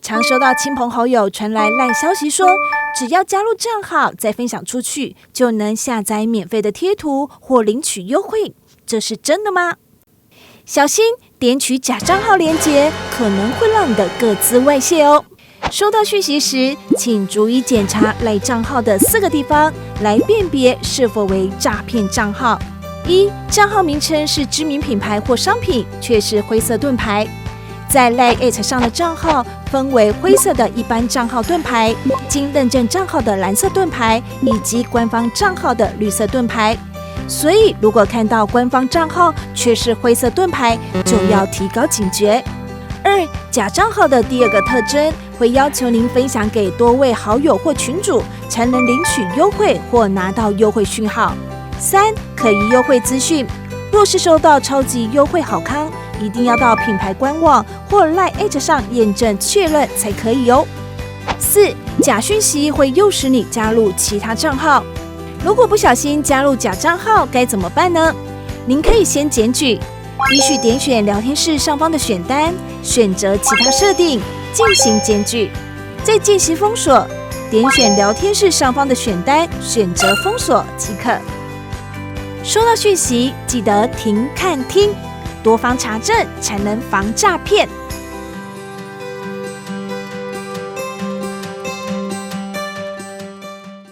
常收到亲朋好友传来烂消息说，只要加入账号再分享出去，就能下载免费的贴图或领取优惠，这是真的吗？小心点取假账号连结，可能会让你的个资外泄哦。收到讯息时，请逐一检查赖账号的4个地方，来辨别是否为诈骗账号。1. 账号名称是知名品牌或商品，却是灰色盾牌。在 LINE@ 上的账号分为灰色的一般账号盾牌、经认证账号的蓝色盾牌以及官方账号的绿色盾牌。所以，如果看到官方账号却是灰色盾牌，就要提高警觉。2. 假账号的第2个特征会要求您分享给多位好友或群组，才能领取优惠或拿到优惠讯号。3. 可疑优惠资讯，若是收到超级优惠好康，一定要到品牌官网或 LINE@ 上验证确认才可以哦。4. 假讯息会诱使你加入其他账号，如果不小心加入假账号该怎么办呢？您可以先检举，依序点选聊天室上方的选单，选择其他设定，进行检举，再进行封锁，点选聊天室上方的选单，选择封锁即可。收到讯息记得停看听，多方查证才能防诈骗。